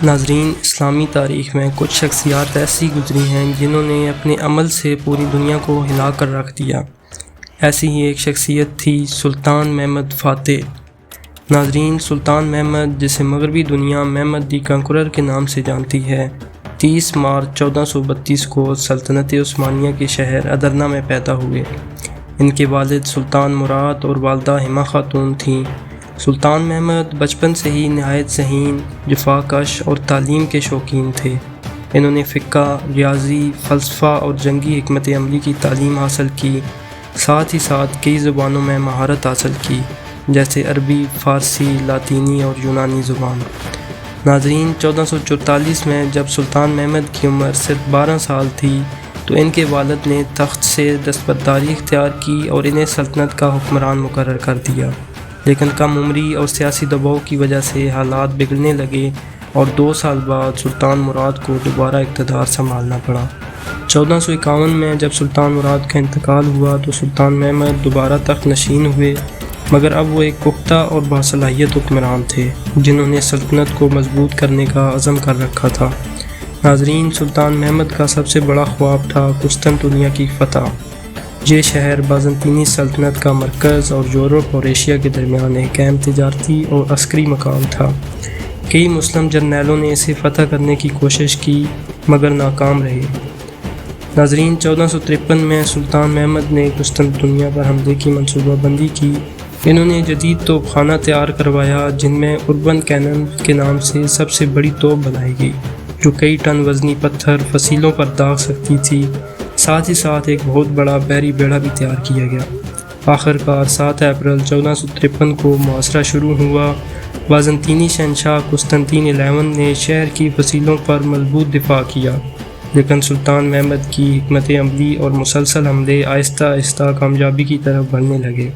ناظرین، اسلامی تاریخ میں کچھ شخصیات ایسی گزری ہیں جنہوں نے اپنے عمل سے پوری دنیا کو ہلا کر رکھ دیا۔ ایسی ہی ایک شخصیت تھی سلطان محمد فاتح۔ ناظرین، سلطان محمد، جسے مغربی دنیا محمد دی کنکرر کے نام سے جانتی ہے، 30 مارچ 1432 کو سلطنت عثمانیہ کے شہر ادرنہ میں پیدا ہوئے۔ ان کے والد سلطان مراد اور والدہ ہما خاتون تھیں۔ سلطان محمد بچپن سے ہی نہایت ذہین، جفاکش اور تعلیم کے شوقین تھے۔ انہوں نے فقہ، ریاضی، فلسفہ اور جنگی حکمت عملی کی تعلیم حاصل کی، ساتھ ہی ساتھ کئی زبانوں میں مہارت حاصل کی، جیسے عربی، فارسی، لاطینی اور یونانی زبان۔ ناظرین، 1444 میں جب سلطان محمد کی عمر صرف 12 سال تھی تو ان کے والد نے تخت سے دستبرداری اختیار کی اور انہیں سلطنت کا حکمران مقرر کر دیا، لیکن کم عمری اور سیاسی دباؤ کی وجہ سے حالات بگڑنے لگے اور 2 سال بعد سلطان مراد کو دوبارہ اقتدار سنبھالنا پڑا۔ 1451 میں جب سلطان مراد کا انتقال ہوا تو سلطان محمد دوبارہ تخت نشین ہوئے، مگر اب وہ ایک پختہ اور باصلاحیت حکمران تھے جنہوں نے سلطنت کو مضبوط کرنے کا عزم کر رکھا تھا۔ ناظرین، سلطان محمد کا سب سے بڑا خواب تھا قسطنطنیہ کی فتح۔ یہ شہر بازنطینی سلطنت کا مرکز اور یورپ اور ایشیا کے درمیان ایک اہم تجارتی اور عسکری مقام تھا۔ کئی مسلم جرنیلوں نے اسے فتح کرنے کی کوشش کی مگر ناکام رہے۔ ناظرین، 1453 میں سلطان محمد نے قسطنطنیہ پر حملے کی منصوبہ بندی کی۔ انہوں نے جدید توپ خانہ تیار کروایا جن میں اربن کینن کے نام سے سب سے بڑی توپ بنائی گئی، جو کئی ٹن وزنی پتھر فصیلوں پر داغ سکتی تھی۔ ساتھ ہی ساتھ ایک بہت بڑا بحری بیڑا بھی تیار کیا گیا۔ آخرکار 7 اپریل 1453 کو محاصرہ شروع ہوا۔ بازنطینی شہنشاہ قسطنطین 11 نے شہر کی فصیلوں پر مضبوط دفاع کیا، لیکن سلطان محمد کی حکمت عملی اور مسلسل حملے آہستہ آہستہ کامیابی کی طرف بڑھنے لگے۔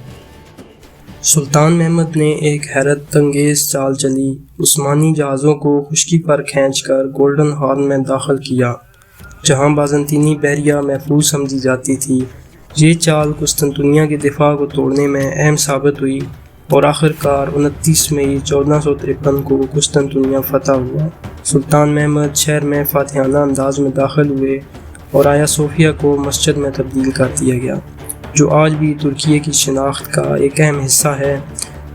سلطان محمد نے ایک حیرت انگیز چال چلی، عثمانی جہازوں کو خشکی پر کھینچ کر گولڈن ہارن میں داخل کیا، جہاں بازنطینی بحریہ محفوظ سمجھی جاتی تھی۔ یہ چال قسطنطنیہ کے دفاع کو توڑنے میں اہم ثابت ہوئی اور آخرکار 29 مئی 1453 کو قسطنطنیہ فتح ہوا۔ سلطان محمد شہر میں فاتحانہ انداز میں داخل ہوئے اور آیا صوفیہ کو مسجد میں تبدیل کر دیا گیا، جو آج بھی ترکیے کی شناخت کا ایک اہم حصہ ہے۔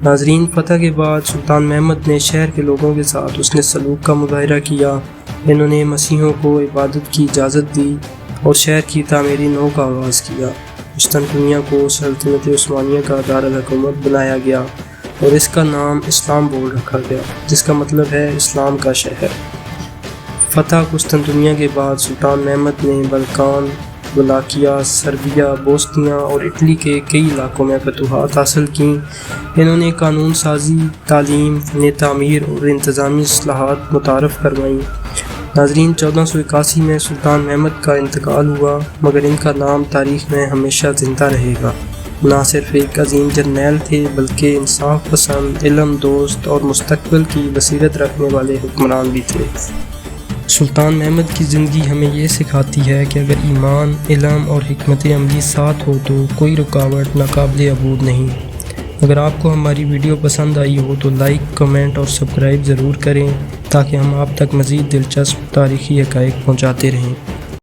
ناظرین، فتح کے بعد سلطان محمد نے شہر کے لوگوں کے ساتھ حسن سلوک کا مظاہرہ کیا۔ انہوں نے مسیحیوں کو عبادت کی اجازت دی اور شہر کی تعمیری نو کا آغاز کیا۔ قسطنطنیہ کو سلطنت عثمانیہ کا دارالحکومت بنایا گیا اور اس کا نام استنبول رکھا گیا، جس کا مطلب ہے اسلام کا شہر۔ فتح قسطنطنیہ کے بعد سلطان محمد نے بلقان، ولاکیا، سربیا، بوسنیا اور اٹلی کے کئی علاقوں میں فتوحات حاصل کیں۔ انہوں نے قانون سازی، تعلیم، فن تعمیر اور انتظامی اصلاحات متعارف کروائیں۔ ناظرین، 1481 میں سلطان محمد کا انتقال ہوا، مگر ان کا نام تاریخ میں ہمیشہ زندہ رہے گا۔ نہ صرف ایک عظیم جرنیل تھے بلکہ انصاف پسند، علم دوست اور مستقبل کی بصیرت رکھنے والے حکمران بھی تھے۔ سلطان محمد کی زندگی ہمیں یہ سکھاتی ہے کہ اگر ایمان، علم اور حکمت عملی ساتھ ہو تو کوئی رکاوٹ ناقابل عبور نہیں۔ اگر آپ کو ہماری ویڈیو پسند آئی ہو تو لائک، کمنٹ اور سبسکرائب ضرور کریں تاکہ ہم آپ تک مزید دلچسپ تاریخی حقائق پہنچاتے رہیں۔